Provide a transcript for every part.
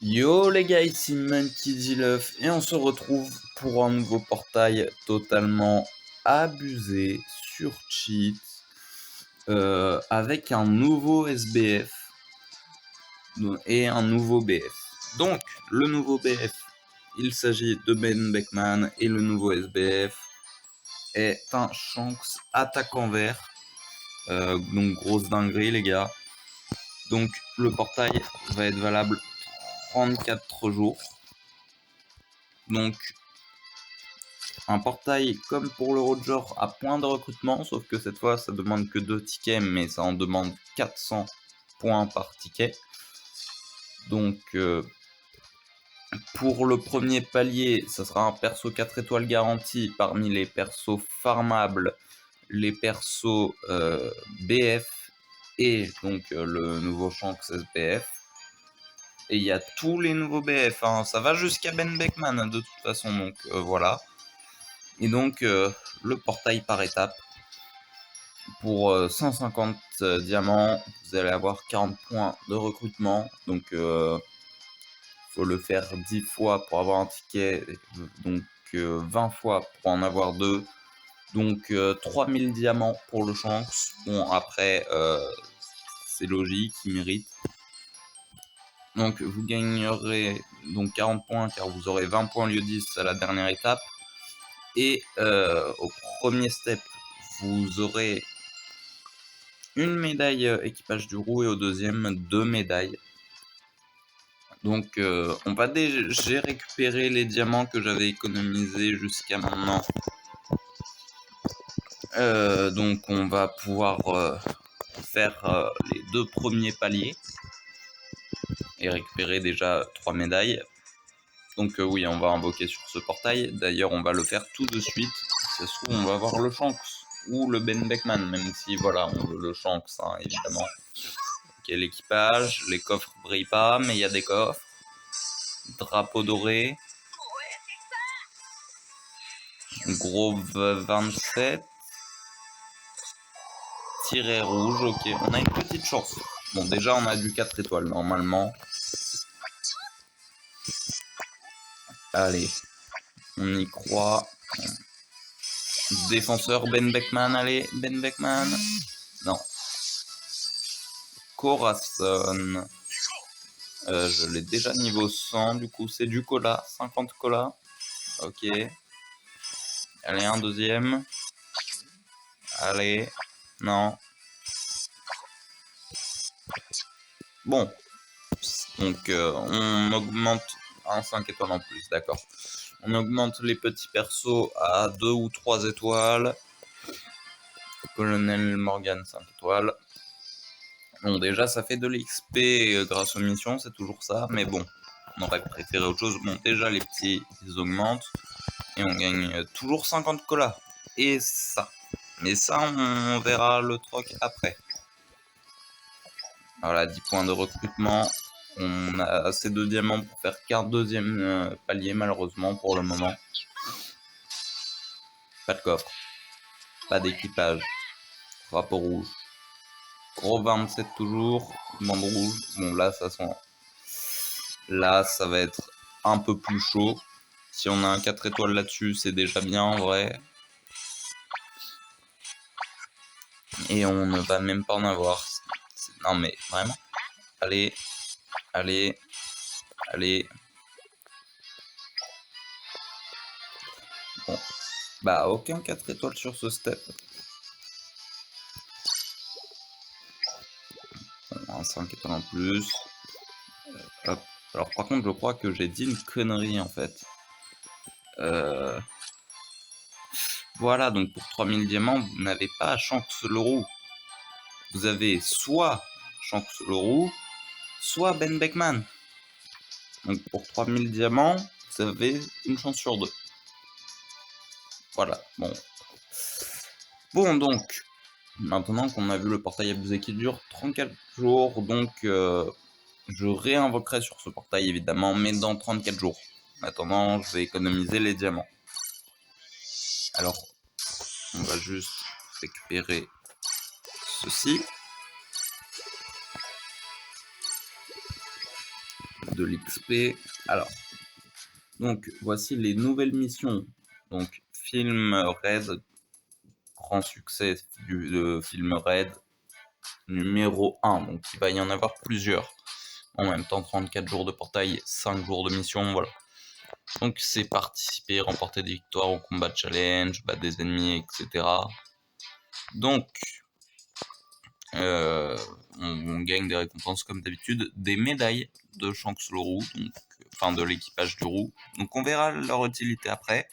Yo les gars, ici Monkey D. Love et on se retrouve pour un nouveau portail totalement abusé, sur cheat, avec un nouveau SBF et un nouveau BF. Donc, le nouveau BF, il s'agit de Ben Beckman et le nouveau SBF est un Shanks attaquant vert. Donc, grosse dinguerie les gars. Donc, le portail va être valable 34 jours. Donc, un portail comme pour le Roger à point de recrutement, sauf que cette fois ça demande que 2 tickets, mais ça en demande 400 points par ticket. Donc pour le premier palier, ça sera un perso 4 étoiles garanti parmi les persos farmables, les persos BF et donc le nouveau Shanks SBF. Et il y a tous les nouveaux BF, hein. Ça va jusqu'à Ben Beckman de toute façon, donc voilà. Et donc le portail par étapes. Pour 150 diamants, vous allez avoir 40 points de recrutement. Donc faut le faire 10 fois pour avoir un ticket, donc 20 fois pour en avoir 2. Donc 3000 diamants pour le Shanks. Bon après c'est logique, il mérite. Donc vous gagnerez donc 40 points car vous aurez 20 points au lieu de 10 à la dernière étape. Et au premier step, vous aurez une médaille équipage du roux et au deuxième 2 médailles. Donc on va j'ai récupéré les diamants que j'avais économisés jusqu'à maintenant. Donc on va pouvoir faire les 2 premiers paliers et récupérer déjà 3 médailles. Donc oui, on va invoquer sur ce portail. D'ailleurs, on va le faire tout de suite. Si ça se trouve, on va avoir le Shanks ou le Ben Beckman, même si voilà, on veut le Shanks, hein, évidemment. Ok, l'équipage, les coffres brillent pas, mais il y a des coffres. Drapeau doré. Grove 27. Tiret rouge, ok. On a une petite chance. Bon, déjà, on a du 4 étoiles, normalement. Allez, on y croit. Défenseur, Ben Beckman, allez, Ben Beckman. Non. Corazon. Je l'ai déjà niveau 100, du coup, c'est du cola. 50 cola. Ok. Allez, un deuxième. Allez. Non. Bon. Donc, on augmente un 5 étoiles en plus, d'accord. On augmente les petits persos à 2 ou 3 étoiles. Colonel Morgan 5 étoiles. Bon, déjà, ça fait de l'XP grâce aux missions, c'est toujours ça. Mais bon, on aurait préféré autre chose. Bon, déjà, les petits, ils augmentent. Et on gagne toujours 50 colas. Et ça. Mais ça, on verra le troc après. Voilà, 10 points de recrutement. On a assez de diamants pour faire qu'un deuxième palier, malheureusement, pour le moment. Pas de coffre. Pas d'équipage. Drapeau rouge. Gros 27 toujours. Bande rouge. Bon, là, ça sent. Là, ça va être un peu plus chaud. Si on a un 4 étoiles là-dessus, c'est déjà bien en vrai. Et on ne va même pas en avoir. Non mais vraiment. Allez. Allez. Allez. Bon. Bah aucun 4 étoiles sur ce step. Bon, un 5 étoiles en plus. Hop. Alors par contre je crois que j'ai dit une connerie en fait. Voilà, donc pour 3000 diamants, vous n'avez pas Shanks le roux. Vous avez soit Shanks le roux, soit Ben Beckman. Donc pour 3000 diamants, vous avez une chance sur 2. Voilà, bon. Bon donc, maintenant qu'on a vu le portail abusé qui dure 34 jours, donc je réinvoquerai sur ce portail évidemment, mais dans 34 jours. En attendant, je vais économiser les diamants. Alors, on va juste récupérer ceci. de l'XP. Alors, donc voici les nouvelles missions. Donc film raid, grand succès de film raid numéro 1. Donc il va y en avoir plusieurs. En même temps, 34 jours de portail, 5 jours de mission, voilà. Donc c'est participer, remporter des victoires au combat challenge, battre des ennemis, etc. Donc on gagne des récompenses comme d'habitude, des médailles de Shanks le roux, donc, enfin de l'équipage du roux. Donc on verra leur utilité après.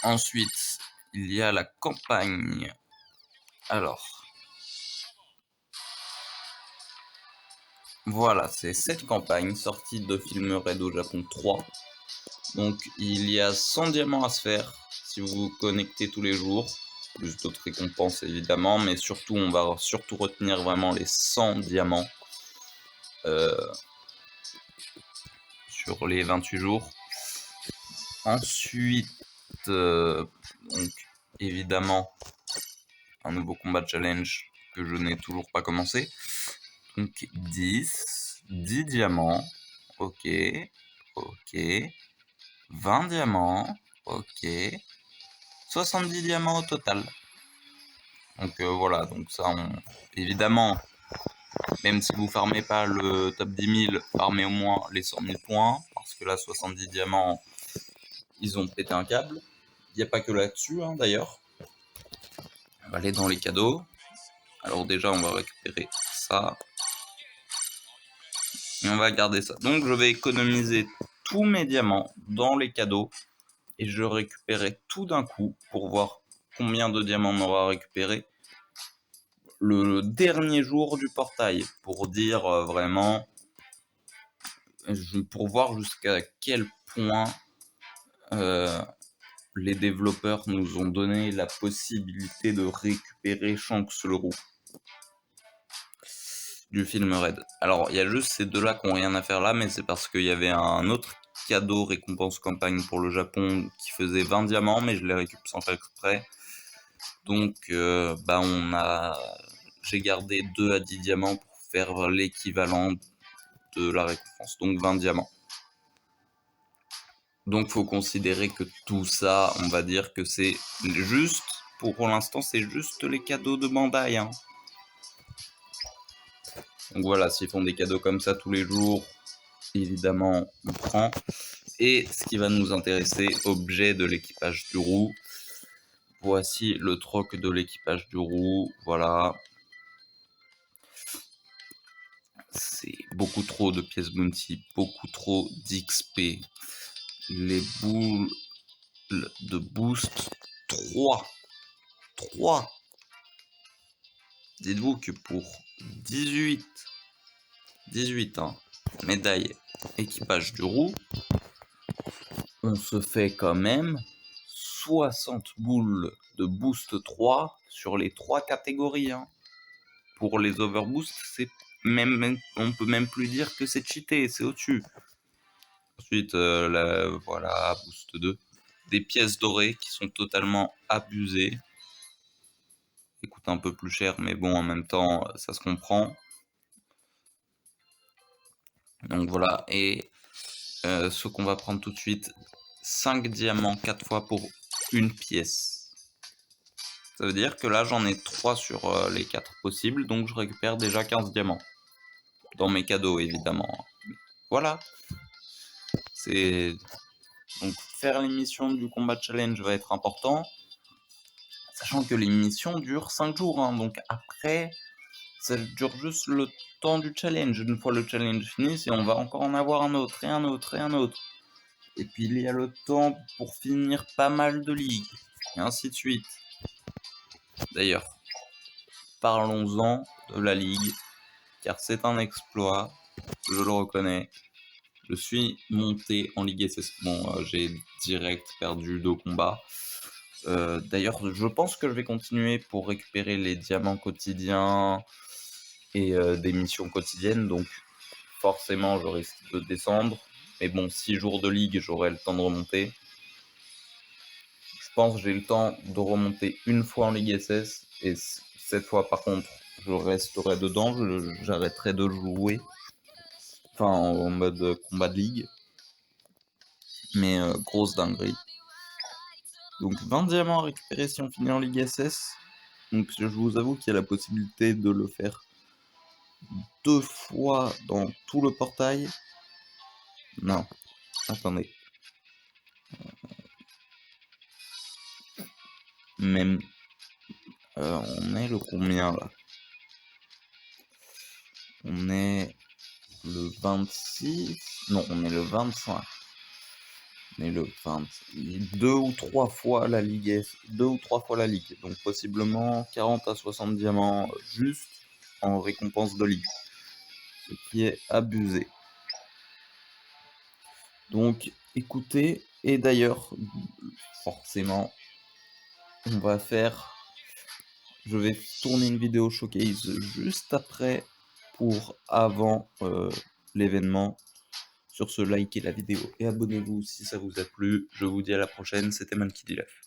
Ensuite, il y a la campagne. Alors, voilà, c'est cette campagne sortie de Film Raid au Japon 3. Donc il y a 100 diamants à se faire si vous vous connectez tous les jours, plus d'autres récompenses évidemment, mais surtout on va surtout retenir vraiment les 100 diamants sur les 28 jours. Ensuite, donc évidemment un nouveau combat challenge que je n'ai toujours pas commencé. Donc 10 diamants, ok, 20 diamants, ok, 70 diamants au total. Donc voilà, donc ça, évidemment, même si vous farmez pas le top 10 000, farmez au moins les 100 000 points, parce que là, 70 diamants, ils ont pété un câble. Il n'y a pas que là-dessus, hein, d'ailleurs. On va aller dans les cadeaux. Alors déjà, on va récupérer ça. Et on va garder ça. Donc je vais économiser tous mes diamants dans les cadeaux. Et je récupérerai tout d'un coup pour voir combien de diamants on aura récupéré le dernier jour du portail, pour dire vraiment, pour voir jusqu'à quel point les développeurs nous ont donné la possibilité de récupérer Shanks le roux du film Raid. Alors il y a juste ces deux là qui n'ont rien à faire là, mais c'est parce qu'il y avait un autre cadeau récompense campagne pour le Japon qui faisait 20 diamants, mais je les récupère sans faire exprès. Donc j'ai gardé 2 à 10 diamants pour faire l'équivalent de la récompense, donc 20 diamants. Donc faut considérer que tout ça, on va dire que c'est juste, pour l'instant c'est juste les cadeaux de Bandai, hein. Donc voilà, s'ils font des cadeaux comme ça tous les jours, évidemment on prend. Et ce qui va nous intéresser, objet de l'équipage du roux. Voici le troc de l'équipage du roux, voilà. C'est beaucoup trop de pièces bounty, beaucoup trop d'XP. Les boules de boost, 3. Dites-vous que pour 18 hein, médailles équipage du roux, on se fait quand même 60 boules de boost 3 sur les 3 catégories, hein. Pour les overboosts, c'est même, on peut même plus dire que c'est cheaté, c'est au-dessus. Ensuite, voilà, boost 2. Des pièces dorées qui sont totalement abusées. Ils coûtent un peu plus cher, mais bon, en même temps, ça se comprend. Donc voilà, et ce qu'on va prendre tout de suite, 5 diamants 4 fois pour une pièce. Ça veut dire que là, j'en ai 3 sur les 4 possibles, donc je récupère déjà 15 diamants. Dans mes cadeaux, évidemment. Voilà. Donc faire l'émission du combat challenge va être important, sachant que l'émission dure 5 jours, hein, donc après, ça dure juste le temps du challenge. Une fois le challenge fini, et on va encore en avoir un autre, et un autre, et un autre. Et puis il y a le temps pour finir pas mal de ligues, et ainsi de suite. D'ailleurs, parlons-en de la ligue, car c'est un exploit, je le reconnais. Je suis monté en Ligue SS. Bon, j'ai direct perdu 2 combats. D'ailleurs, je pense que je vais continuer pour récupérer les diamants quotidiens et des missions quotidiennes. Donc, forcément, je risque de descendre. Mais bon, 6 jours de ligue, j'aurai le temps de remonter. Je pense que j'ai le temps de remonter une fois en Ligue SS. Et cette fois, par contre, je resterai dedans. J'arrêterai de jouer. Enfin, en mode combat de ligue. Mais grosse dinguerie. Donc 20 diamants à récupérer si on finit en Ligue SS. Donc je vous avoue qu'il y a la possibilité de le faire 2 fois dans tout le portail. Non, attendez. Même... on est le combien là? On est le 26... Non, on est le 25. On est le 20... 2 ou 3 fois la Ligue S. 2 ou 3 fois la Ligue. Donc possiblement 40 à 60 diamants juste en récompense de Ligue. Ce qui est abusé. Donc écoutez, et d'ailleurs, forcément, on va faire... Je vais tourner une vidéo showcase juste après pour avant l'événement. Sur ce, likez la vidéo et abonnez-vous si ça vous a plu. Je vous dis à la prochaine, c'était Malkidilaf.